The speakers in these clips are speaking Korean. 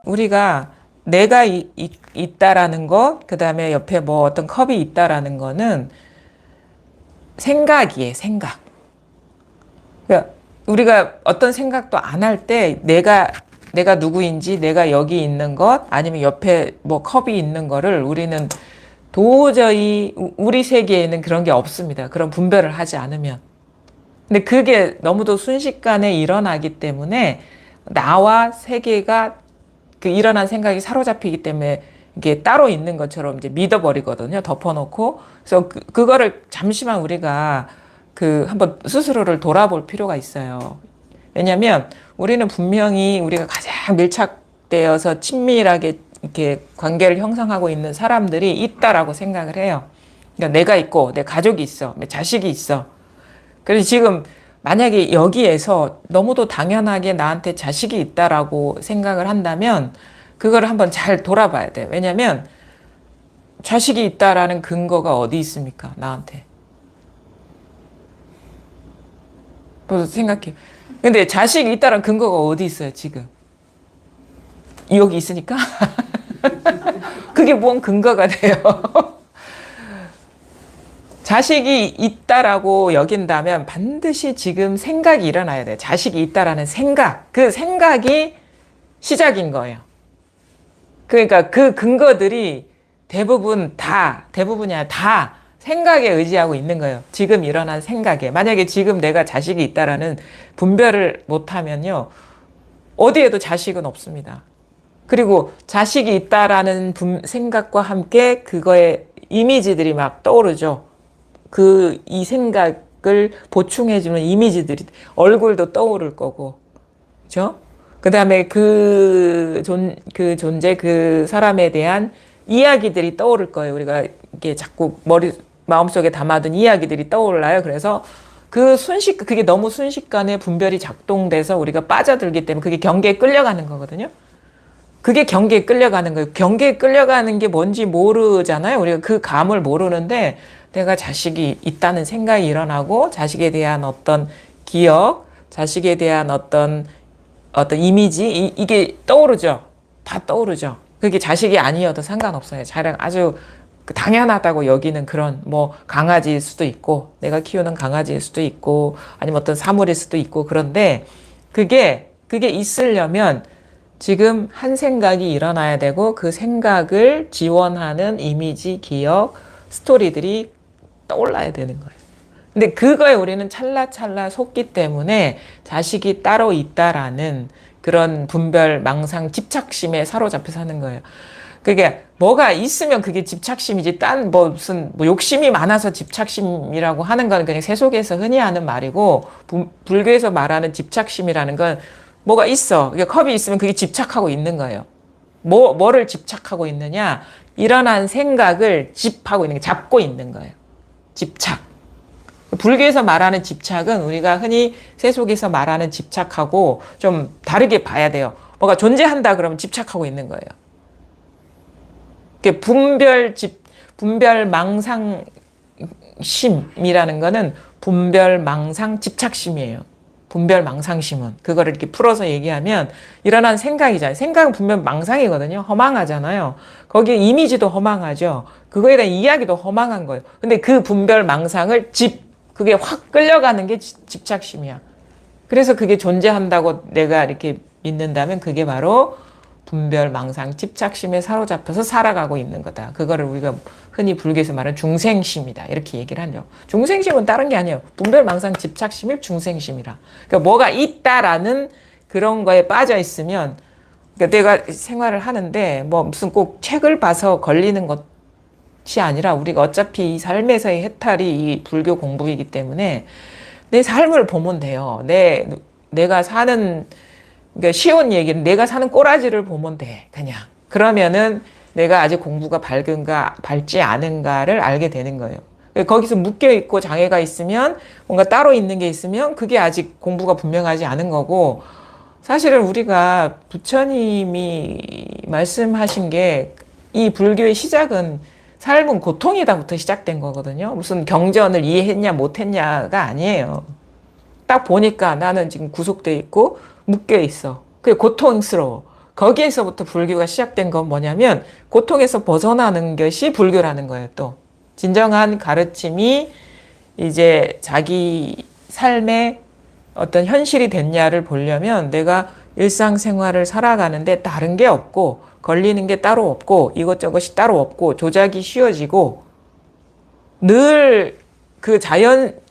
우리가 내가 있다라는 거, 그 다음에 옆에 뭐 어떤 컵이 있다라는 거는 생각이에요, 생각. 그러니까 우리가 어떤 생각도 안 할 때 내가 누구인지, 내가 여기 있는 것, 아니면 옆에 뭐 컵이 있는 거를 우리는 도저히 우리 세계에는 그런 게 없습니다. 그런 분별을 하지 않으면. 근데 그게 너무도 순식간에 일어나기 때문에 나와 세계가 그 일어난 생각이 사로잡히기 때문에 이게 따로 있는 것처럼 이제 믿어버리거든요. 덮어놓고. 그래서 그거를 잠시만 우리가 한번 스스로를 돌아볼 필요가 있어요. 왜냐면 우리는 분명히 우리가 가장 밀착되어서 친밀하게 이렇게 관계를 형성하고 있는 사람들이 있다라고 생각을 해요. 그러니까 내가 있고 내 가족이 있어, 내 자식이 있어. 그래서 지금 만약에 여기에서 너무도 당연하게 나한테 자식이 있다라고 생각을 한다면 그거를 한번 잘 돌아봐야 돼. 왜냐면 자식이 있다라는 근거가 어디 있습니까? 나한테. 그래서 생각해. 근데 자식이 있다라는 근거가 어디 있어요, 지금? 여기 있으니까? 그게 뭔 근거가 돼요? 자식이 있다라고 여긴다면 반드시 지금 생각이 일어나야 돼요. 자식이 있다라는 생각. 그 생각이 시작인 거예요. 그러니까 그 근거들이 대부분이 아니라 다 생각에 의지하고 있는 거예요. 지금 일어난 생각에. 만약에 지금 내가 자식이 있다라는 분별을 못하면요. 어디에도 자식은 없습니다. 그리고 자식이 있다라는 생각과 함께 그거의 이미지들이 막 떠오르죠. 이 생각을 보충해주는 이미지들이, 얼굴도 떠오를 거고, 그죠? 그 다음에 그 존재, 그 사람에 대한 이야기들이 떠오를 거예요. 우리가 이게 자꾸 마음속에 담아둔 이야기들이 떠올라요. 그래서 그게 너무 순식간에 분별이 작동돼서 우리가 빠져들기 때문에 그게 경계에 끌려가는 거거든요. 그게 경계에 끌려가는 거예요. 경계에 끌려가는 게 뭔지 모르잖아요. 우리가 그 감을 모르는데 내가 자식이 있다는 생각이 일어나고 자식에 대한 어떤 기억, 자식에 대한 어떤 이미지, 이게 떠오르죠. 다 떠오르죠. 그게 자식이 아니어도 상관없어요. 자랑 아주 당연하다고 여기는 그런 뭐 강아지일 수도 있고 내가 키우는 강아지일 수도 있고 아니면 어떤 사물일 수도 있고 그런데 그게 있으려면 지금 한 생각이 일어나야 되고 그 생각을 지원하는 이미지, 기억, 스토리들이 떠올라야 되는 거예요. 근데 그거에 우리는 찰나찰나 속기 때문에 자식이 따로 있다라는 그런 분별, 망상, 집착심에 사로잡혀 사는 거예요. 그게 뭐가 있으면 그게 집착심이지 무슨 욕심이 많아서 집착심이라고 하는 건 그냥 세속에서 흔히 하는 말이고 불교에서 말하는 집착심이라는 건 뭐가 있어. 그러니까 컵이 있으면 그게 집착하고 있는 거예요. 뭐를 집착하고 있느냐? 일어난 생각을 집하고 있는 게 잡고 있는 거예요. 집착. 불교에서 말하는 집착은 우리가 흔히 세속에서 말하는 집착하고 좀 다르게 봐야 돼요. 뭐가 존재한다 그러면 집착하고 있는 거예요. 분별 망상심이라는 거는 분별 망상 집착심이에요. 분별 망상심은. 그거를 이렇게 풀어서 얘기하면 일어난 생각이잖아요. 생각은 분명 망상이거든요. 허망하잖아요. 거기에 이미지도 허망하죠. 그거에 대한 이야기도 허망한 거예요. 근데 그 분별 망상을 그게 확 끌려가는 게 집착심이야. 그래서 그게 존재한다고 내가 이렇게 믿는다면 그게 바로 분별 망상 집착심에 사로잡혀서 살아가고 있는 거다. 그거를 우리가 흔히 불교에서 말하는 중생심이다. 이렇게 얘기를 하죠. 중생심은 다른 게 아니에요. 분별 망상 집착심이 중생심이라. 그러니까 뭐가 있다라는 그런 거에 빠져 있으면 그러니까 내가 생활을 하는데 뭐 무슨 꼭 책을 봐서 걸리는 것이 아니라 우리가 어차피 이 삶에서의 해탈이 이 불교 공부이기 때문에 내 삶을 보면 돼요. 내가 사는 그러니까 쉬운 얘기는 내가 사는 꼬라지를 보면 돼. 그냥. 그러면은 내가 아직 공부가 밝은가 밝지 않은가를 알게 되는 거예요. 거기서 묶여 있고 장애가 있으면 뭔가 따로 있는 게 있으면 그게 아직 공부가 분명하지 않은 거고 사실은 우리가 부처님이 말씀하신 게 이 불교의 시작은 삶은 고통이다부터 시작된 거거든요. 무슨 경전을 이해했냐 못했냐가 아니에요. 딱 보니까 나는 지금 구속돼 있고 묶여 있어. 그게 고통스러워. 거기에서부터 불교가 시작된 건 뭐냐면 고통에서 벗어나는 것이 불교라는 거예요. 또 진정한 가르침이 이제 자기 삶의 어떤 현실이 됐냐를 보려면 내가 일상생활을 살아가는데 다른 게 없고 걸리는 게 따로 없고 이것저것이 따로 없고 조작이 쉬워지고 늘 그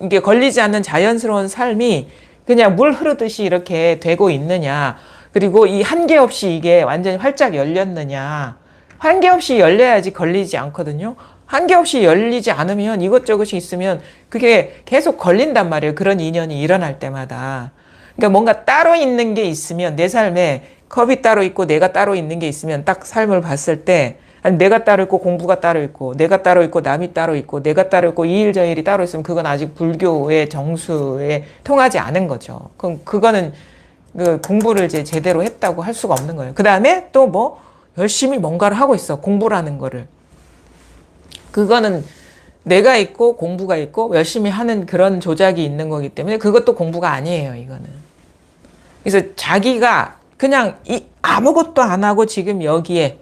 이게 걸리지 않는 자연스러운 삶이 그냥 물 흐르듯이 이렇게 되고 있느냐. 그리고 이 한계 없이 이게 완전히 활짝 열렸느냐. 한계 없이 열려야지 걸리지 않거든요. 한계 없이 열리지 않으면 이것저것이 있으면 그게 계속 걸린단 말이에요. 그런 인연이 일어날 때마다. 그러니까 뭔가 따로 있는 게 있으면 내 삶에 컵이 따로 있고 내가 따로 있는 게 있으면 딱 삶을 봤을 때 아니 내가 따로 있고 공부가 따로 있고 내가 따로 있고 남이 따로 있고 내가 따로 있고 이 일 저 일이 따로 있으면 그건 아직 불교의 정수에 통하지 않은 거죠. 그럼 그거는 그 공부를 이제 제대로 했다고 할 수가 없는 거예요. 그 다음에 또 뭐 열심히 뭔가를 하고 있어. 공부라는 거를. 그거는 내가 있고 공부가 있고 열심히 하는 그런 조작이 있는 거기 때문에 그것도 공부가 아니에요, 이거는. 그래서 자기가 그냥 아무것도 안 하고 지금 여기에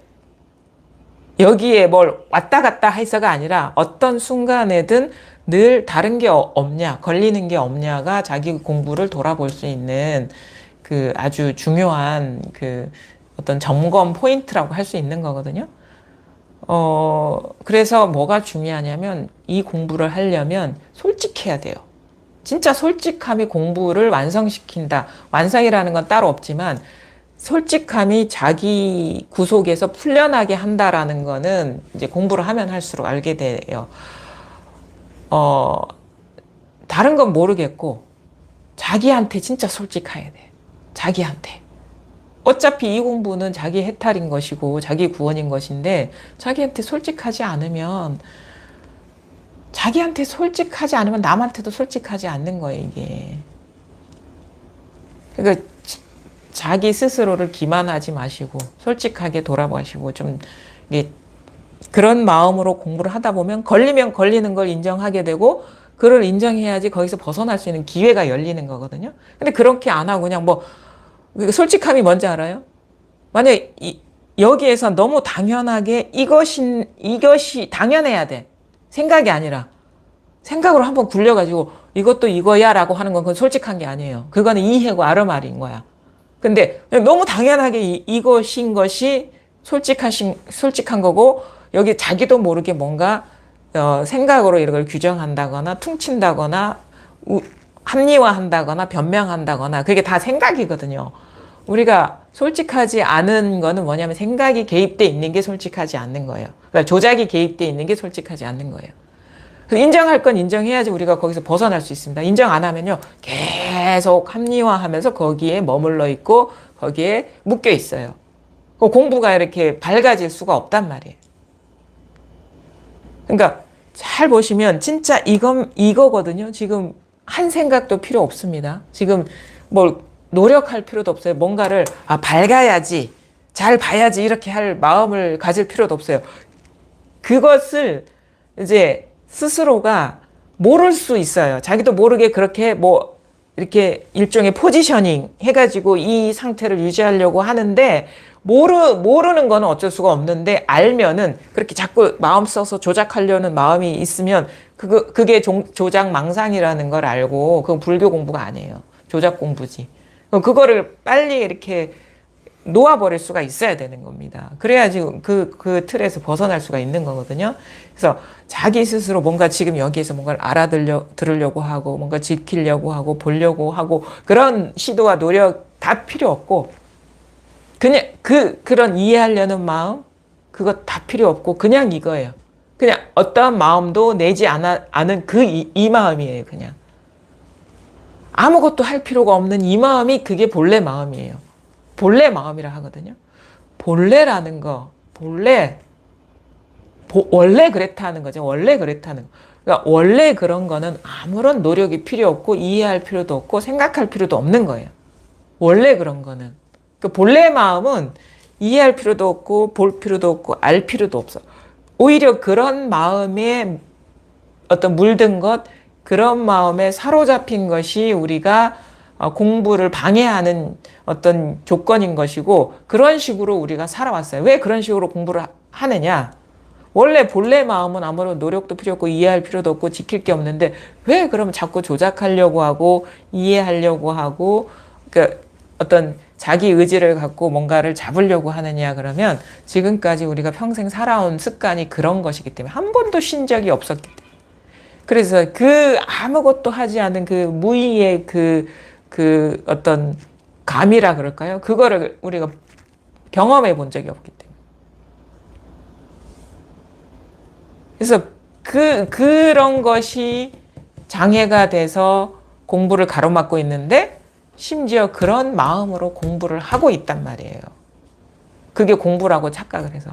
뭘 왔다 갔다 해서가 아니라 어떤 순간에든 늘 다른 게 없냐, 걸리는 게 없냐가 자기 공부를 돌아볼 수 있는 그 아주 중요한 그 어떤 점검 포인트라고 할 수 있는 거거든요. 그래서 뭐가 중요하냐면 이 공부를 하려면 솔직해야 돼요. 진짜 솔직함이 공부를 완성시킨다. 완성이라는 건 따로 없지만 솔직함이 자기 구속에서 풀려나게 한다라는 거는 이제 공부를 하면 할수록 알게 돼요. 다른 건 모르겠고 자기한테 진짜 솔직해야 돼. 자기한테. 어차피 이 공부는 자기 해탈인 것이고 자기 구원인 것인데 자기한테 솔직하지 않으면 남한테도 솔직하지 않는 거예요, 이게. 그러니까 자기 스스로를 기만하지 마시고 솔직하게 돌아보시고 좀 이게 그런 마음으로 공부를 하다 보면 걸리면 걸리는 걸 인정하게 되고 그걸 인정해야지 거기서 벗어날 수 있는 기회가 열리는 거거든요. 근데 그렇게 안 하고 그냥 뭐 솔직함이 뭔지 알아요? 만약에 여기에서 너무 당연하게 이것이 당연해야 돼. 생각이 아니라 생각으로 한번 굴려가지고 이것도 이거야 라고 하는 건 그건 솔직한 게 아니에요. 그거는 이해고 아르말인 거야. 근데 너무 당연하게 이것인 것이 솔직한 거고 여기 자기도 모르게 뭔가 생각으로 이런 걸 규정한다거나 퉁친다거나 합리화한다거나 변명한다거나 그게 다 생각이거든요. 우리가 솔직하지 않은 거는 뭐냐면 생각이 개입돼 있는 게 솔직하지 않는 거예요. 그러니까 조작이 개입돼 있는 게 솔직하지 않는 거예요. 인정할 건 인정해야지 우리가 거기서 벗어날 수 있습니다. 인정 안 하면요 계속 합리화하면서 거기에 머물러 있고 거기에 묶여 있어요. 공부가 이렇게 밝아질 수가 없단 말이에요. 그러니까 잘 보시면 진짜 이거거든요. 지금 한 생각도 필요 없습니다. 지금 뭘 노력할 필요도 없어요. 뭔가를 밝아야지, 잘 봐야지 이렇게 할 마음을 가질 필요도 없어요. 그것을 이제 스스로가 모를 수 있어요. 자기도 모르게 그렇게 뭐 이렇게 일종의 포지셔닝 해가지고 이 상태를 유지하려고 하는데 모르는 거는 어쩔 수가 없는데 알면은 그렇게 자꾸 마음 써서 조작하려는 마음이 있으면 그게 조작 망상이라는 걸 알고 그건 불교 공부가 아니에요. 조작 공부지. 그거를 빨리 이렇게 놓아버릴 수가 있어야 되는 겁니다. 그래야지 그 틀에서 벗어날 수가 있는 거거든요. 그래서 자기 스스로 뭔가 지금 여기에서 뭔가를 들으려고 하고 뭔가 지키려고 하고 보려고 하고 그런 시도와 노력 다 필요 없고 그냥 그런 이해하려는 마음 그거 다 필요 없고 그냥 이거예요. 그냥 어떠한 마음도 내지 않은 이 마음이에요. 그냥 아무것도 할 필요가 없는 이 마음이 그게 본래 마음이에요. 본래 마음이라 하거든요. 본래라는 거, 원래 그랬다는 거죠. 원래 그랬다는 거. 그러니까 원래 그런 거는 아무런 노력이 필요 없고 이해할 필요도 없고 생각할 필요도 없는 거예요. 원래 그런 거는. 그 본래 마음은 이해할 필요도 없고 볼 필요도 없고 알 필요도 없어. 오히려 그런 마음에 어떤 물든 것, 그런 마음에 사로잡힌 것이 우리가 공부를 방해하는 어떤 조건인 것이고, 그런 식으로 우리가 살아왔어요. 왜 그런 식으로 공부를 하느냐? 원래 본래 마음은 아무런 노력도 필요 없고 이해할 필요도 없고 지킬 게 없는데 왜 그러면 자꾸 조작하려고 하고 이해하려고 하고 그 어떤 자기 의지를 갖고 뭔가를 잡으려고 하느냐? 그러면 지금까지 우리가 평생 살아온 습관이 그런 것이기 때문에 한 번도 쉰 적이 없었기 때문에. 그래서 그 아무것도 하지 않은 그 무의의 그 어떤 감이라 그럴까요? 그거를 우리가 경험해 본 적이 없기 때문에. 그래서 그런 것이 장애가 돼서 공부를 가로막고 있는데 심지어 그런 마음으로 공부를 하고 있단 말이에요. 그게 공부라고 착각을 해서.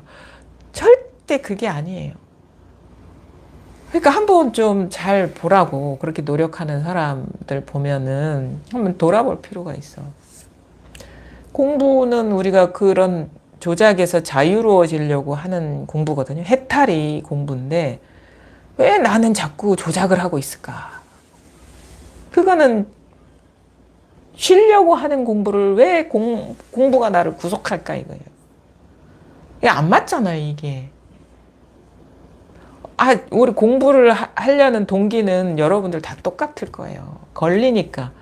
절대 그게 아니에요. 그러니까 한번 좀 잘 보라고, 그렇게 노력하는 사람들 보면은 한번 돌아볼 필요가 있어. 공부는 우리가 그런 조작에서 자유로워지려고 하는 공부거든요. 해탈이 공부인데 왜 나는 자꾸 조작을 하고 있을까? 그거는 쉬려고 하는 공부를 왜 공부가 나를 구속할까 이거예요. 이게 안 맞잖아요, 이게. 우리 공부를 하려는 동기는 여러분들 다 똑같을 거예요. 걸리니까,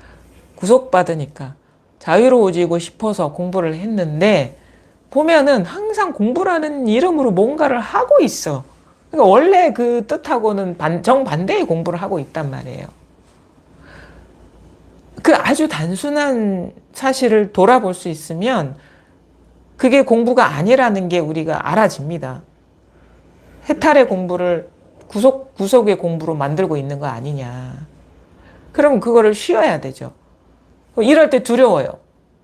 구속받으니까, 자유로워지고 싶어서 공부를 했는데, 보면은 항상 공부라는 이름으로 뭔가를 하고 있어. 그러니까 원래 그 뜻하고는 정반대의 공부를 하고 있단 말이에요. 그 아주 단순한 사실을 돌아볼 수 있으면 그게 공부가 아니라는 게 우리가 알아집니다. 해탈의 공부를 구속의 공부로 만들고 있는 거 아니냐. 그러면 그거를 쉬어야 되죠. 이럴 때 두려워요.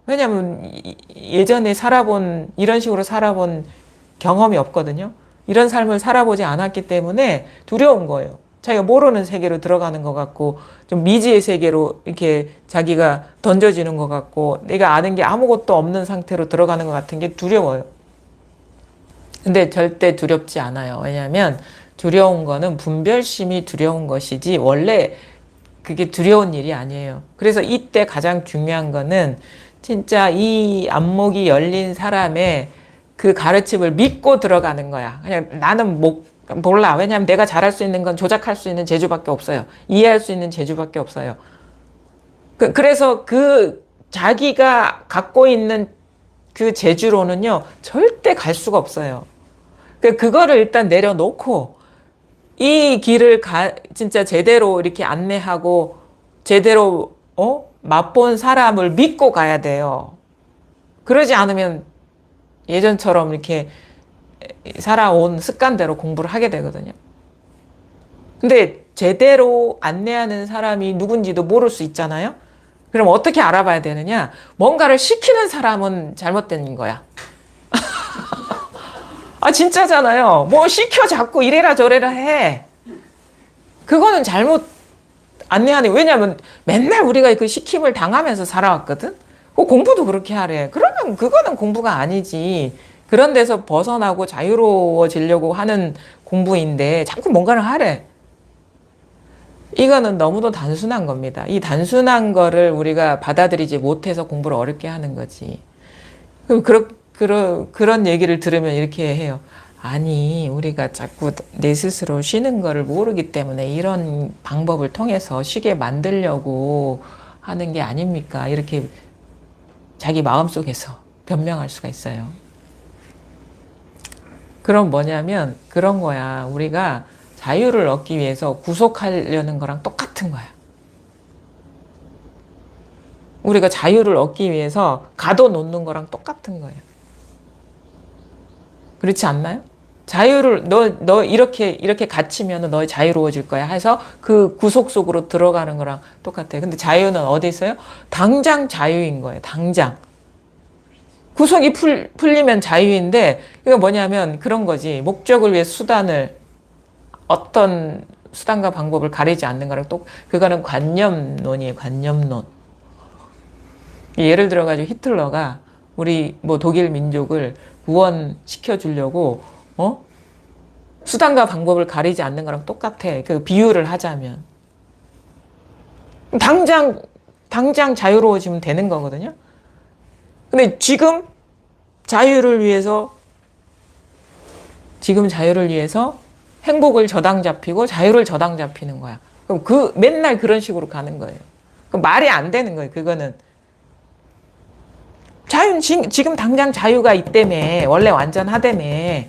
왜냐하면 예전에 이런 식으로 살아본 경험이 없거든요. 이런 삶을 살아보지 않았기 때문에 두려운 거예요. 자기가 모르는 세계로 들어가는 것 같고, 좀 미지의 세계로 이렇게 자기가 던져지는 것 같고, 내가 아는 게 아무것도 없는 상태로 들어가는 것 같은 게 두려워요. 근데 절대 두렵지 않아요. 왜냐하면 두려운 거는 분별심이 두려운 것이지 원래 그게 두려운 일이 아니에요. 그래서 이때 가장 중요한 거는 진짜 이 안목이 열린 사람의 그 가르침을 믿고 들어가는 거야. 그냥 나는 몰라. 왜냐하면 내가 잘할 수 있는 건 조작할 수 있는 재주밖에 없어요. 이해할 수 있는 재주밖에 없어요. 그래서 그 자기가 갖고 있는 그 재주로는요, 절대 갈 수가 없어요. 그거를 일단 내려놓고 이 길을 진짜 제대로 이렇게 안내하고 제대로 맛본 사람을 믿고 가야 돼요. 그러지 않으면 예전처럼 이렇게 살아온 습관대로 공부를 하게 되거든요. 근데 제대로 안내하는 사람이 누군지도 모를 수 있잖아요. 그럼 어떻게 알아봐야 되느냐? 뭔가를 시키는 사람은 잘못된 거야. 진짜잖아요. 뭐 시켜 자꾸 이래라 저래라 해. 그거는 잘못 안내하는. 왜냐하면 맨날 우리가 그 시킴을 당하면서 살아왔거든. 공부도 그렇게 하래. 그러면 그거는 공부가 아니지. 그런 데서 벗어나고 자유로워지려고 하는 공부인데 자꾸 뭔가를 하래. 이거는 너무도 단순한 겁니다. 이 단순한 거를 우리가 받아들이지 못해서 공부를 어렵게 하는 거지. 그런 얘기를 들으면 이렇게 해요. 아니, 우리가 자꾸 내 스스로 쉬는 거를 모르기 때문에 이런 방법을 통해서 쉬게 만들려고 하는 게 아닙니까? 이렇게 자기 마음속에서 변명할 수가 있어요. 그럼 뭐냐면 그런 거야. 우리가 자유를 얻기 위해서 구속하려는 거랑 똑같은 거야. 우리가 자유를 얻기 위해서 가둬놓는 거랑 똑같은 거예요. 그렇지 않나요? 자유를 너 이렇게 갇히면 너 자유로워질 거야 해서 그 구속 속으로 들어가는 거랑 똑같아요. 근데 자유는 어디 있어요? 당장 자유인 거예요. 당장. 구속이 풀리면 자유인데 이거 뭐냐면 그런 거지. 목적을 위해 수단을 어떤 수단과 방법을 가리지 않는 거랑 그거는 관념론이에요. 관념론. 예를 들어가지고 히틀러가 우리 독일 민족을 구원시켜 주려고 수단과 방법을 가리지 않는 거랑 똑같아. 그 비유를 하자면 당장 당장 자유로워지면 되는 거거든요. 근데 지금 자유를 위해서 행복을 저당 잡히고 자유를 저당 잡히는 거야. 그럼 맨날 그런 식으로 가는 거예요. 그럼 말이 안 되는 거예요. 그거는. 자유는 지금 당장 자유가 있다며. 원래 완전하다며.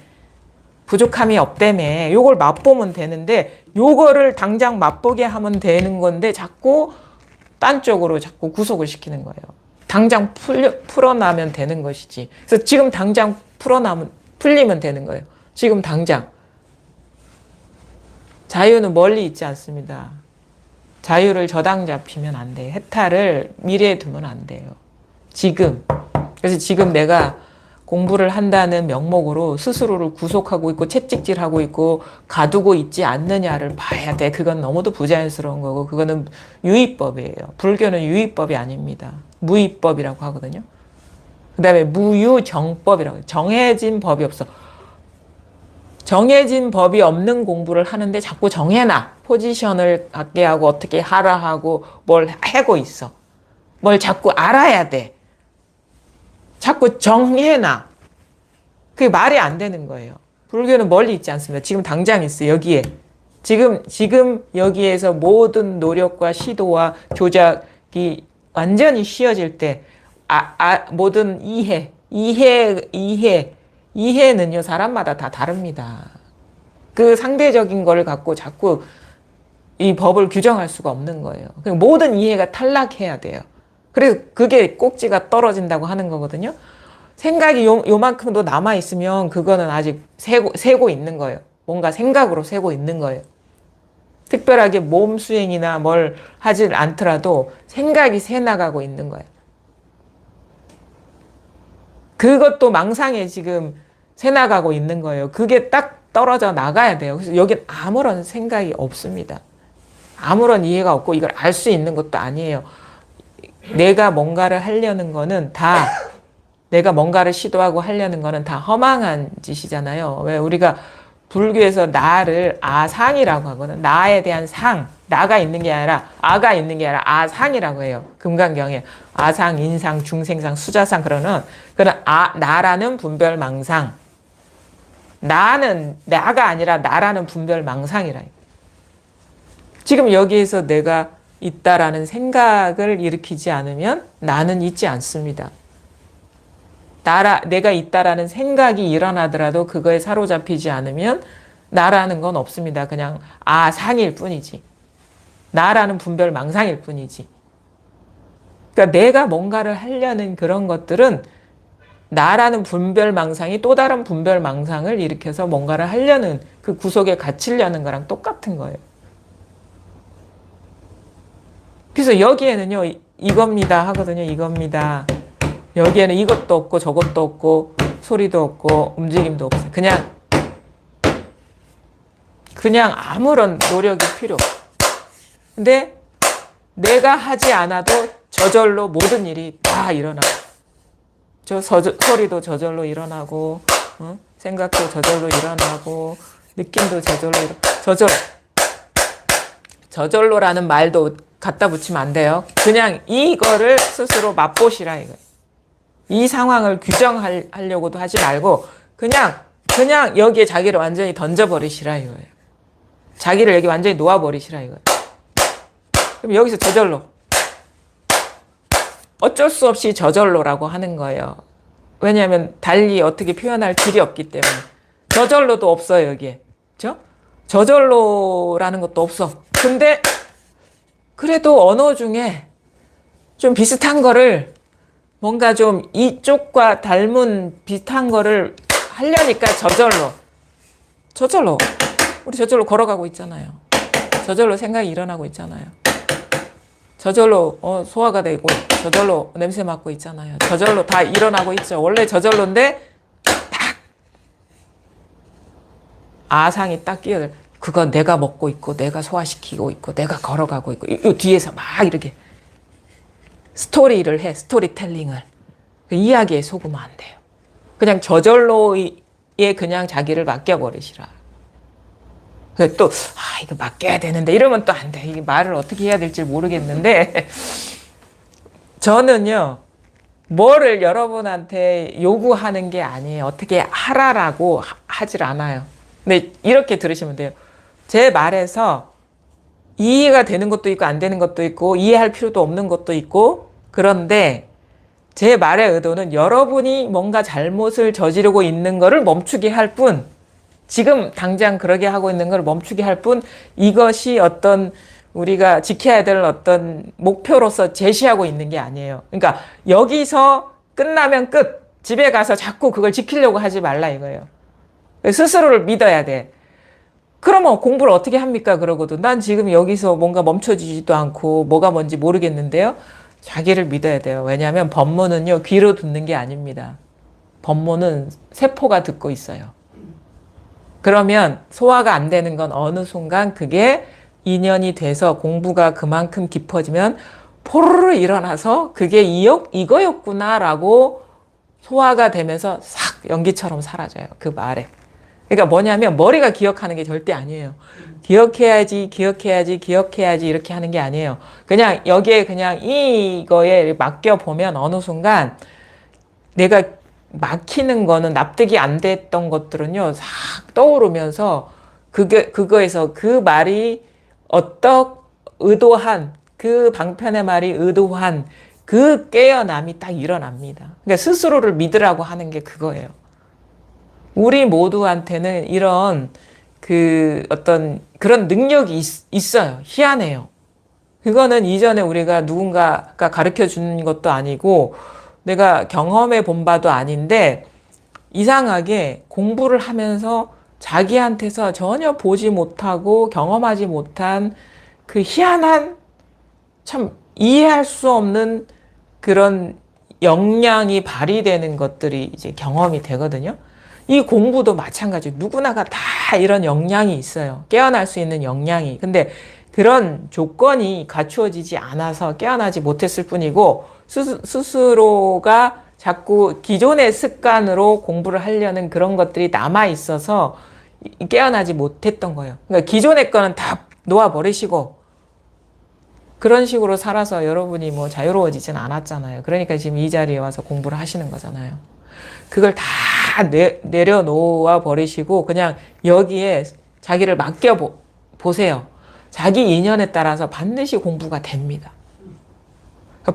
부족함이 없다며. 요걸 맛보면 되는데 요거를 당장 맛보게 하면 되는 건데 자꾸 딴 쪽으로 자꾸 구속을 시키는 거예요. 당장 풀어나면 되는 것이지. 그래서 지금 당장 풀리면 되는 거예요. 지금 당장. 자유는 멀리 있지 않습니다. 자유를 저당 잡히면 안 돼요. 해탈을 미래에 두면 안 돼요. 지금. 그래서 지금 내가 공부를 한다는 명목으로 스스로를 구속하고 있고 채찍질하고 있고 가두고 있지 않느냐를 봐야 돼. 그건 너무도 부자연스러운 거고 그거는 유의법이에요. 불교는 유의법이 아닙니다. 무의법이라고 하거든요. 그 다음에 무유정법이라고 해요. 정해진 법이 없어. 정해진 법이 없는 공부를 하는데 자꾸 정해놔. 포지션을 갖게 하고 어떻게 하라 하고 뭘 하고 있어. 뭘 자꾸 알아야 돼. 자꾸 정해놔. 그게 말이 안 되는 거예요. 불교는 멀리 있지 않습니다. 지금 당장 있어요. 여기에. 지금 여기에서 모든 노력과 시도와 조작이 완전히 쉬어질 때 모든 이해는요, 사람마다 다 다릅니다. 그 상대적인 걸 갖고 자꾸 이 법을 규정할 수가 없는 거예요. 모든 이해가 탈락해야 돼요. 그래서 그게 꼭지가 떨어진다고 하는 거거든요. 생각이 요만큼도 남아있으면 그거는 아직 세고 있는 거예요. 뭔가 생각으로 세고 있는 거예요. 특별하게 몸 수행이나 뭘 하질 않더라도 생각이 새 나가고 있는 거예요. 그것도 망상에 지금 새 나가고 있는 거예요. 그게 딱 떨어져 나가야 돼요. 그래서 여긴 아무런 생각이 없습니다. 아무런 이해가 없고 이걸 알 수 있는 것도 아니에요. 내가 뭔가를 하려는 거는 다 내가 뭔가를 시도하고 하려는 거는 다 허망한 짓이잖아요. 왜 우리가 불교에서 나를 아상이라고 하거든. 나에 대한 상, 나가 있는 게 아니라 아가 있는 게 아니라 아상이라고 해요. 금강경에 아상, 인상, 중생상, 수자상 그러는 나라는 분별망상. 나는 나가 아니라 나라는 분별망상이라. 지금 여기에서 내가 있다라는 생각을 일으키지 않으면 나는 있지 않습니다. 내가 있다라는 생각이 일어나더라도 그거에 사로잡히지 않으면 나라는 건 없습니다. 그냥 아상일 뿐이지. 나라는 분별망상일 뿐이지. 그러니까 내가 뭔가를 하려는 그런 것들은 나라는 분별망상이 또 다른 분별망상을 일으켜서 뭔가를 하려는 그 구속에 갇히려는 거랑 똑같은 거예요. 그래서 여기에는요, 이겁니다 하거든요. 이겁니다. 여기에는 이것도 없고 저것도 없고 소리도 없고 움직임도 없어요. 그냥 아무런 노력이 필요 없어요. 근데 내가 하지 않아도 저절로 모든 일이 다 일어나고 소리도 저절로 일어나고 생각도 저절로 일어나고 느낌도 저절로라는 말도 갖다 붙이면 안 돼요. 그냥 이거를 스스로 맛보시라 이거예요. 이 상황을 규정하려고도 하지 말고 그냥 여기에 자기를 완전히 던져버리시라 이거예요. 자기를 여기 완전히 놓아버리시라 이거예요. 그럼 여기서 저절로 어쩔 수 없이 저절로라고 하는 거예요. 왜냐하면 달리 어떻게 표현할 길이 없기 때문에. 저절로도 없어요 여기에. 그렇죠? 저절로라는 것도 없어. 근데 그래도 언어 중에 좀 비슷한 거를 뭔가 좀 이쪽과 닮은 비슷한 거를 하려니까 저절로 우리 저절로 걸어가고 있잖아요. 저절로 생각이 일어나고 있잖아요. 저절로 소화가 되고 저절로 냄새 맡고 있잖아요. 저절로 다 일어나고 있죠. 원래 저절로인데 딱 아상이 딱 끼어들. 그건 내가 먹고 있고 내가 소화시키고 있고 내가 걸어가고 있고 이 뒤에서 막 이렇게 스토리를 해. 스토리텔링을. 그 이야기에 속으면 안 돼요. 그냥 저절로에 그냥 자기를 맡겨버리시라. 또 이거 맡겨야 되는데 이러면 또 안 돼. 이게 말을 어떻게 해야 될지 모르겠는데 저는요, 뭐를 여러분한테 요구하는 게 아니에요. 어떻게 하라라고 하질 않아요. 근데 이렇게 들으시면 돼요. 제 말에서 이해가 되는 것도 있고 안 되는 것도 있고 이해할 필요도 없는 것도 있고, 그런데 제 말의 의도는 여러분이 뭔가 잘못을 저지르고 있는 거를 멈추게 할 뿐, 지금 당장 그러게 하고 있는 걸 멈추게 할 뿐, 이것이 어떤 우리가 지켜야 될 어떤 목표로서 제시하고 있는 게 아니에요. 그러니까 여기서 끝나면 끝. 집에 가서 자꾸 그걸 지키려고 하지 말라 이거예요. 스스로를 믿어야 돼. 그러면 공부를 어떻게 합니까? 그러고도 난 지금 여기서 뭔가 멈춰지지도 않고 뭐가 뭔지 모르겠는데요. 자기를 믿어야 돼요. 왜냐하면 법문은요, 귀로 듣는 게 아닙니다. 법문은 세포가 듣고 있어요. 그러면 소화가 안 되는 건 어느 순간 그게 인연이 돼서 공부가 그만큼 깊어지면 포르르 일어나서 그게 이거였구나라고 소화가 되면서 싹 연기처럼 사라져요. 그 말에. 그러니까 뭐냐면 머리가 기억하는 게 절대 아니에요. 기억해야지, 기억해야지, 기억해야지 이렇게 하는 게 아니에요. 그냥 여기에 그냥 이거에 맡겨보면 어느 순간 내가 막히는 거는 납득이 안 됐던 것들은요, 싹 떠오르면서 그거에서 그 말이 의도한, 그 방편의 말이 의도한 그 깨어남이 딱 일어납니다. 그러니까 스스로를 믿으라고 하는 게 그거예요. 우리 모두한테는 이런 어떤 그런 능력이 있어요. 희한해요. 그거는 이전에 우리가 누군가가 가르쳐 주는 것도 아니고 내가 경험해 본 바도 아닌데, 이상하게 공부를 하면서 자기한테서 전혀 보지 못하고 경험하지 못한 그 희한한, 참 이해할 수 없는 그런 역량이 발휘되는 것들이 이제 경험이 되거든요. 이 공부도 마찬가지. 누구나가 다 이런 역량이 있어요. 깨어날 수 있는 역량이. 근데 그런 조건이 갖추어지지 않아서 깨어나지 못했을 뿐이고, 스스로가 자꾸 기존의 습관으로 공부를 하려는 그런 것들이 남아 있어서 깨어나지 못했던 거예요. 그러니까 기존의 거는 다 놓아버리시고 그런 식으로 살아서 여러분이 뭐 자유로워지진 않았잖아요. 그러니까 지금 이 자리에 와서 공부를 하시는 거잖아요. 그걸 다 내려놓아 버리시고 그냥 여기에 자기를 맡겨보세요. 자기 인연에 따라서 반드시 공부가 됩니다.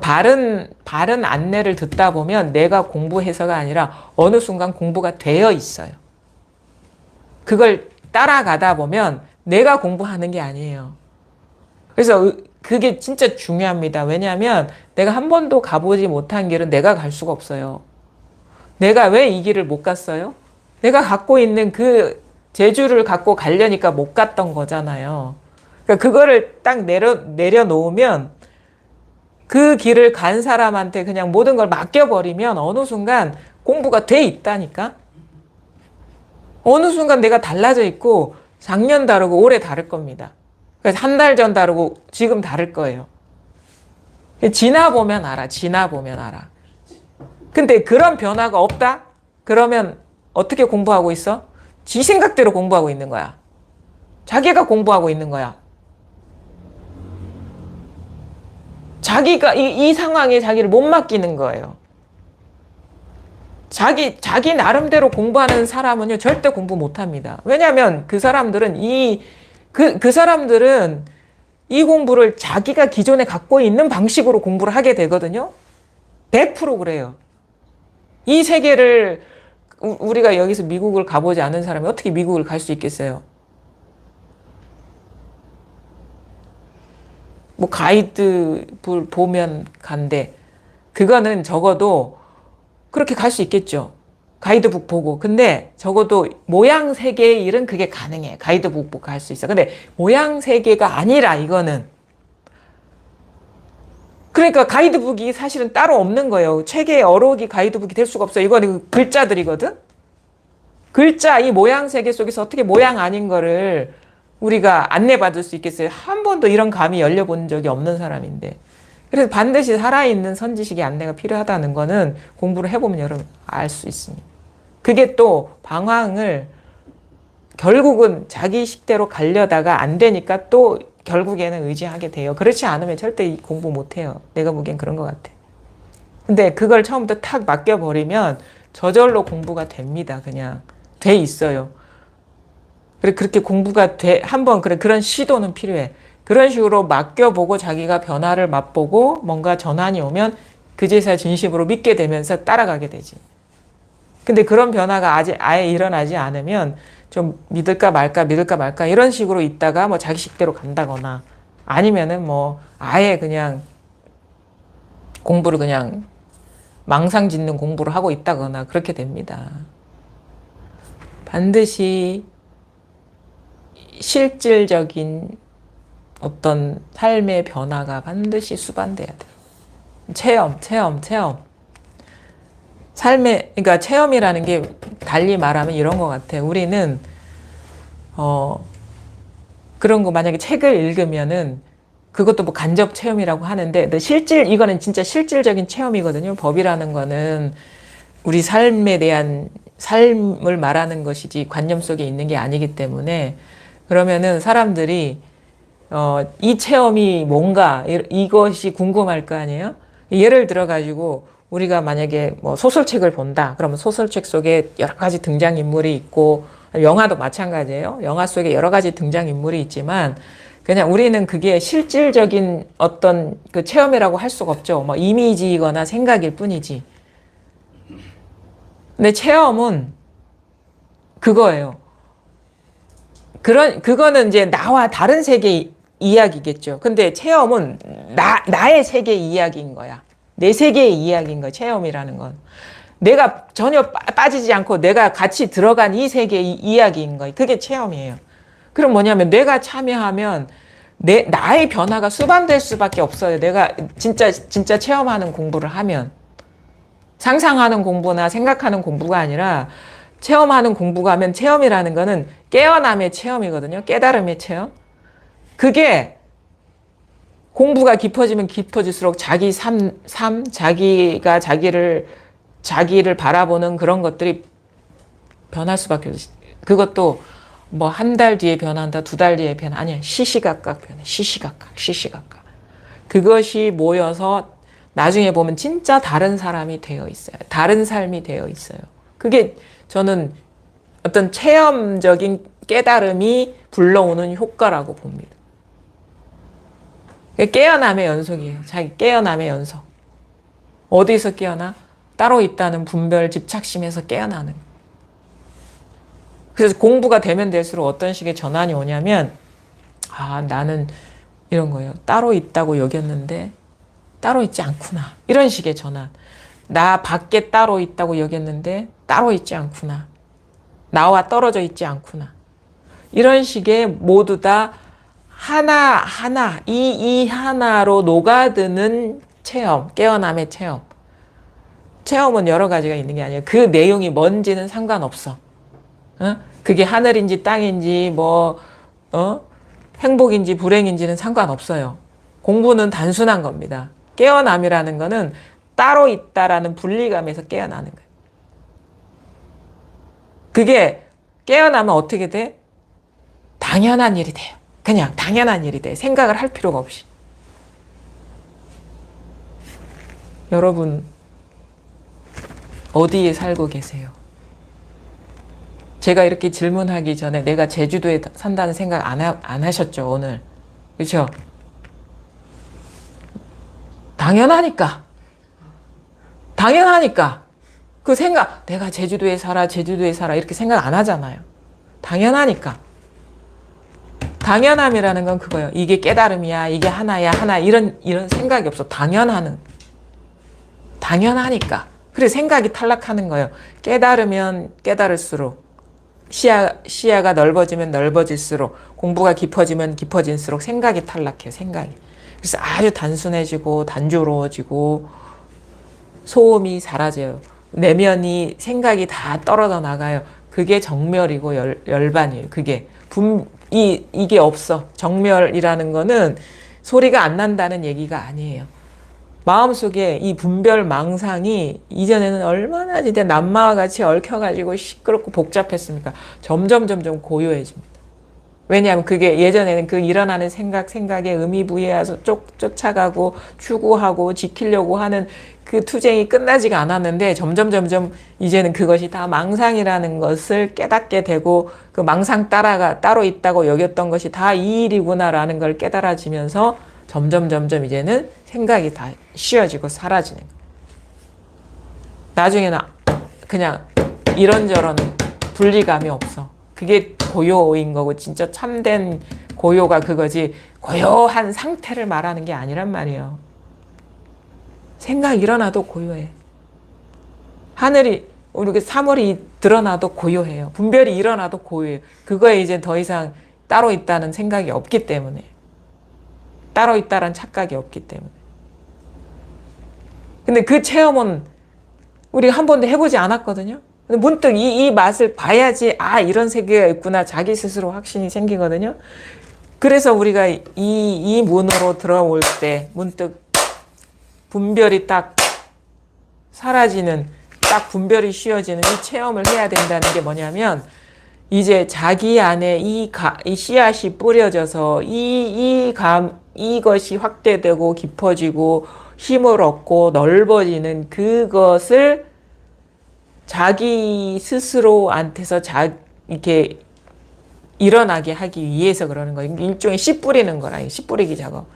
바른 안내를 듣다 보면 내가 공부해서가 아니라 어느 순간 공부가 되어 있어요. 그걸 따라가다 보면 내가 공부하는 게 아니에요. 그래서 그게 진짜 중요합니다. 왜냐하면 내가 한 번도 가보지 못한 길은 내가 갈 수가 없어요. 내가 왜 이 길을 못 갔어요? 내가 갖고 있는 그 재주를 갖고 가려니까 못 갔던 거잖아요. 그러니까 그거를 딱 내려놓으면 그 길을 간 사람한테 그냥 모든 걸 맡겨버리면 어느 순간 공부가 돼 있다니까? 어느 순간 내가 달라져 있고 작년 다르고 올해 다를 겁니다. 그래서 한 달 전 다르고 지금 다를 거예요. 지나보면 알아. 지나보면 알아. 근데 그런 변화가 없다? 그러면 어떻게 공부하고 있어? 지 생각대로 공부하고 있는 거야. 자기가 공부하고 있는 거야. 자기가 이 상황에 자기를 못 맡기는 거예요. 자기 나름대로 공부하는 사람은요, 절대 공부 못 합니다. 왜냐하면 그 사람들은 그 사람들은 이 공부를 자기가 기존에 갖고 있는 방식으로 공부를 하게 되거든요. 100% 그래요. 이 세계를 우리가 여기서 미국을 가보지 않은 사람이 어떻게 미국을 갈 수 있겠어요? 뭐 가이드 보면 간대. 그거는 적어도 그렇게 갈 수 있겠죠. 가이드북 보고. 근데 적어도 모양세계의 일은 그게 가능해. 가이드북 보고 할 수 있어. 근데 모양세계가 아니라 이거는. 그러니까 가이드북이 사실은 따로 없는 거예요. 책의 어록이 가이드북이 될 수가 없어요. 이거는 글자들이거든. 글자 이 모양세계 속에서 어떻게 모양 아닌 거를 우리가 안내받을 수 있겠어요? 한 번도 이런 감이 열려본 적이 없는 사람인데. 그래서 반드시 살아있는 선지식의 안내가 필요하다는 거는 공부를 해보면 여러분 알 수 있습니다. 그게 또 방황을 결국은 자기 식대로 가려다가 안 되니까 또 결국에는 의지하게 돼요. 그렇지 않으면 절대 공부 못해요. 내가 보기엔 그런 것 같아. 근데 그걸 처음부터 탁 맡겨버리면 저절로 공부가 됩니다. 그냥 돼 있어요. 그래 그렇게 공부가 돼 한번 그런 시도는 필요해. 그런 식으로 맡겨보고 자기가 변화를 맛보고 뭔가 전환이 오면 그제서야 진심으로 믿게 되면서 따라가게 되지. 근데 그런 변화가 아직 아예 일어나지 않으면 좀 믿을까 말까 믿을까 말까 이런 식으로 있다가 뭐 자기 식대로 간다거나 아니면은 뭐 아예 그냥 공부를 그냥 망상 짓는 공부를 하고 있다거나 그렇게 됩니다. 반드시 실질적인 어떤 삶의 변화가 반드시 수반돼야 돼요. 체험. 그러니까 체험이라는 게 달리 말하면 이런 것 같아요. 우리는, 그런 거 만약에 책을 읽으면은 그것도 뭐 간접 체험이라고 하는데, 이거는 진짜 실질적인 체험이거든요. 법이라는 거는 우리 삶에 대한 삶을 말하는 것이지 관념 속에 있는 게 아니기 때문에 그러면은 사람들이 이 체험이 뭔가 이것이 궁금할 거 아니에요? 예를 들어 가지고 우리가 만약에 뭐 소설책을 본다. 그러면 소설책 속에 여러 가지 등장인물이 있고 영화도 마찬가지예요. 영화 속에 여러 가지 등장인물이 있지만 그냥 우리는 그게 실질적인 어떤 그 체험이라고 할 수가 없죠. 뭐 이미지이거나 생각일 뿐이지. 근데 체험은 그거예요. 그거는 이제 나와 다른 세계 이야기겠죠. 근데 체험은 나의 세계 이야기인 거야. 내 세계의 이야기인 거야. 체험이라는 건. 내가 전혀 빠지지 않고 내가 같이 들어간 이 세계의 이야기인 거야. 그게 체험이에요. 그럼 뭐냐면 내가 참여하면 나의 변화가 수반될 수밖에 없어요. 내가 진짜 체험하는 공부를 하면. 상상하는 공부나 생각하는 공부가 아니라 체험하는 공부가 하면 체험이라는 거는 깨어남의 체험이거든요. 깨달음의 체험. 그게 공부가 깊어지면 깊어질수록 자기 자기가 자기를 바라보는 그런 것들이 변할 수밖에 없어요. 그것도 뭐 한 달 뒤에 변한다, 두 달 뒤에 아니야. 시시각각 변해. 시시각각. 그것이 모여서 나중에 보면 진짜 다른 사람이 되어 있어요. 다른 삶이 되어 있어요. 그게 저는 어떤 체험적인 깨달음이 불러오는 효과라고 봅니다. 깨어남의 연속이에요. 자기 깨어남의 연속. 어디서 깨어나? 따로 있다는 분별 집착심에서 깨어나는. 그래서 공부가 되면 될수록 어떤 식의 전환이 오냐면 나는 이런 거예요. 따로 있다고 여겼는데 따로 있지 않구나. 이런 식의 전환. 나 밖에 따로 있다고 여겼는데 따로 있지 않구나. 나와 떨어져 있지 않구나. 이런 식의 모두 다 하나, 이 하나로 녹아드는 체험, 깨어남의 체험. 체험은 여러 가지가 있는 게 아니에요. 그 내용이 뭔지는 상관없어. 그게 하늘인지 땅인지 행복인지 불행인지는 상관없어요. 공부는 단순한 겁니다. 깨어남이라는 거는 따로 있다라는 분리감에서 깨어나는 거예요. 그게 깨어나면 어떻게 돼? 당연한 일이 돼요. 그냥 당연한 일이 돼. 생각을 할 필요가 없이. 여러분 어디에 살고 계세요? 제가 이렇게 질문하기 전에 내가 제주도에 산다는 생각 안 하셨죠, 오늘? 그렇죠? 당연하니까. 그 생각, 내가 제주도에 살아 이렇게 생각 안 하잖아요. 당연하니까. 당연함이라는 건 그거예요. 이게 깨달음이야, 이게 하나야, 이런 생각이 없어. 당연하니까. 그래서 생각이 탈락하는 거예요. 깨달으면 깨달을수록, 시야가 넓어지면 넓어질수록, 공부가 깊어지면 깊어질수록 생각이 탈락해요, 생각이. 그래서 아주 단순해지고, 단조로워지고, 소음이 사라져요. 내면이 생각이 다 떨어져 나가요. 그게 정멸이고 열반이에요. 이게 없어. 정멸이라는 거는 소리가 안 난다는 얘기가 아니에요. 마음속에 이 분별 망상이 이전에는 얼마나 진짜 남마와 같이 얽혀가지고 시끄럽고 복잡했습니까? 점점 고요해집니다. 왜냐하면 그게 예전에는 그 일어나는 생각에 의미부여해서 쫓아가고 추구하고 지키려고 하는 그 투쟁이 끝나지가 않았는데 점점 이제는 그것이 다 망상이라는 것을 깨닫게 되고 그 망상 따로 있다고 여겼던 것이 다 이 일이구나라는 걸 깨달아지면서 점점 이제는 생각이 다 쉬어지고 사라지는 거예요. 나중에는 그냥 이런저런 분리감이 없어. 그게 고요인 거고 진짜 참된 고요가 그거지 고요한 상태를 말하는 게 아니란 말이에요. 생각 일어나도 고요해. 하늘이 우리 3월이 드러나도 고요해요. 분별이 일어나도 고요해요. 그거에 이제 더 이상 따로 있다는 생각이 없기 때문에. 따로 있다는 착각이 없기 때문에. 근데 그 체험은 우리가 한 번도 해보지 않았거든요. 근데 문득 이 맛을 봐야지 아 이런 세계가 있구나 자기 스스로 확신이 생기거든요. 그래서 우리가 이 문으로 들어올 때 문득 분별이 딱 사라지는 딱 분별이 쉬어지는 이 체험을 해야 된다는 게 뭐냐면 이제 자기 안에 이 씨앗이 뿌려져서 이것이 확대되고 깊어지고 힘을 얻고 넓어지는 그것을 자기 스스로한테서 이렇게 일어나게 하기 위해서 그러는 거예요. 일종의 씨 뿌리는 거라. 씨 뿌리기 작업.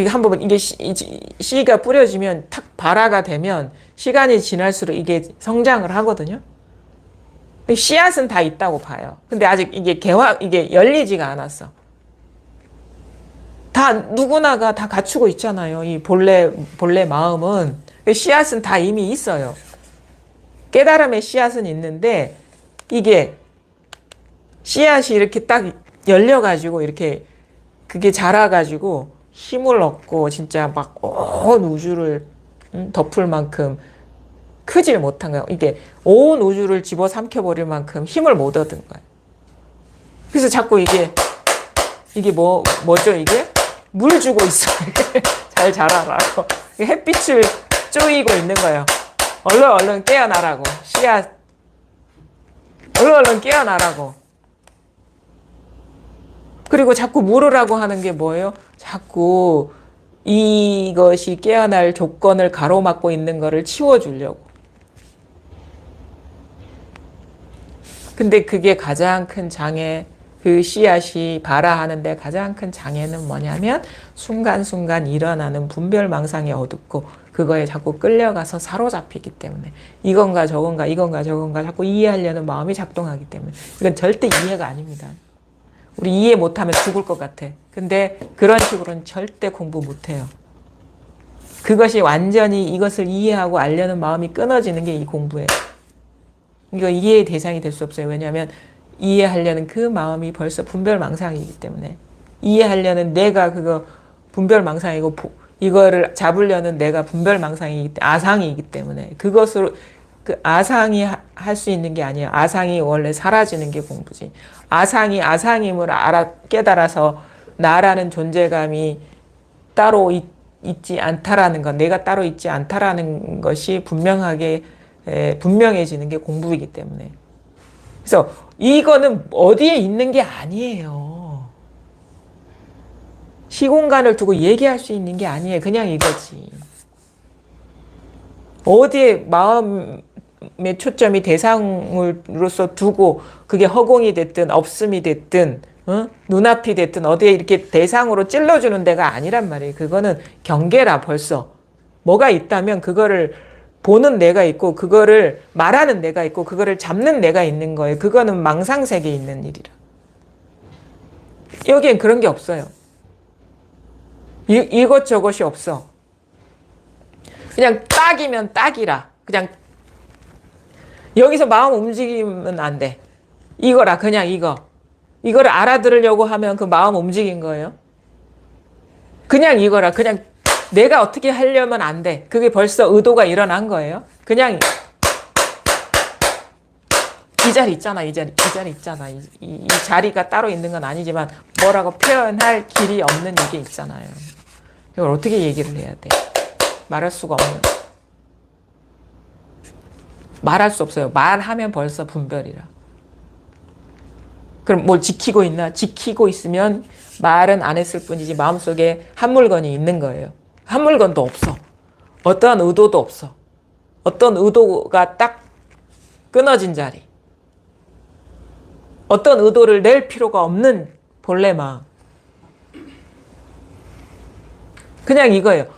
한번 이게 씨가 뿌려지면 탁 발화가 되면 시간이 지날수록 이게 성장을 하거든요. 씨앗은 다 있다고 봐요. 근데 아직 이게 이게 열리지가 않았어. 다 누구나가 다 갖추고 있잖아요. 이 본래 마음은 씨앗은 다 이미 있어요. 깨달음의 씨앗은 있는데 이게 씨앗이 이렇게 딱 열려가지고 이렇게 그게 자라가지고 힘을 얻고 진짜 막 온 우주를 덮을 만큼 크질 못한 거예요. 이게 온 우주를 집어삼켜버릴 만큼 힘을 못 얻은 거예요. 그래서 자꾸 이게 뭐죠 이게? 물 주고 있어. 잘 자라라고. 햇빛을 쪼이고 있는 거예요. 얼른 깨어나라고. 씨앗. 얼른 깨어나라고. 그리고 자꾸 물으라고 하는 게 뭐예요? 자꾸 이것이 깨어날 조건을 가로막고 있는 거를 치워주려고. 근데 그게 가장 큰 장애, 그 씨앗이 발화하는데 가장 큰 장애는 뭐냐면 순간순간 일어나는 분별망상이 어둡고 그거에 자꾸 끌려가서 사로잡히기 때문에 이건가 저건가 자꾸 이해하려는 마음이 작동하기 때문에 이건 절대 이해가 아닙니다. 우리 이해 못하면 죽을 것 같아. 근데 그런 식으로는 절대 공부 못해요. 그것이 완전히 이것을 이해하고 알려는 마음이 끊어지는 게 이 공부예요. 이거 이해의 대상이 될 수 없어요. 왜냐하면 이해하려는 그 마음이 벌써 분별망상이기 때문에 이해하려는 내가 그거 분별망상이고 이거를 잡으려는 내가 분별망상이기 때문에 아상이기 때문에 그것으로 그 아상이 할 수 있는 게 아니에요. 아상이 원래 사라지는 게 공부지. 아상이 아상임을 깨달아서 나라는 존재감이 따로 있지 않다라는 것, 내가 따로 있지 않다라는 것이 분명해지는 게 공부이기 때문에. 그래서 이거는 어디에 있는 게 아니에요. 시공간을 두고 얘기할 수 있는 게 아니에요. 그냥 이거지. 어디에 마음의 초점이 대상으로서 두고 그게 허공이 됐든 없음이 됐든 눈앞이 됐든 어디에 이렇게 대상으로 찔러주는 데가 아니란 말이에요. 그거는 경계라 벌써. 뭐가 있다면 그거를 보는 내가 있고 그거를 말하는 내가 있고 그거를 잡는 내가 있는 거예요. 그거는 망상세계에 있는 일이라. 여기엔 그런 게 없어요. 이것저것이 없어. 그냥 딱이면 딱이라. 그냥 여기서 마음 움직이면 안 돼. 이거라 그냥 이거. 이거를 알아들으려고 하면 그 마음 움직인 거예요. 그냥 이거라. 그냥 내가 어떻게 하려면 안 돼. 그게 벌써 의도가 일어난 거예요. 그냥 이 자리 있잖아. 이 자리 있잖아. 이 자리가 따로 있는 건 아니지만 뭐라고 표현할 길이 없는 이게 있잖아요. 이걸 어떻게 얘기를 해야 돼. 말할 수가 없는. 말할 수 없어요. 말하면 벌써 분별이라. 그럼 뭘 지키고 있나? 지키고 있으면 말은 안 했을 뿐이지 마음속에 한 물건이 있는 거예요. 한 물건도 없어. 어떠한 의도도 없어. 어떤 의도가 딱 끊어진 자리. 어떤 의도를 낼 필요가 없는 본래 마음. 그냥 이거예요.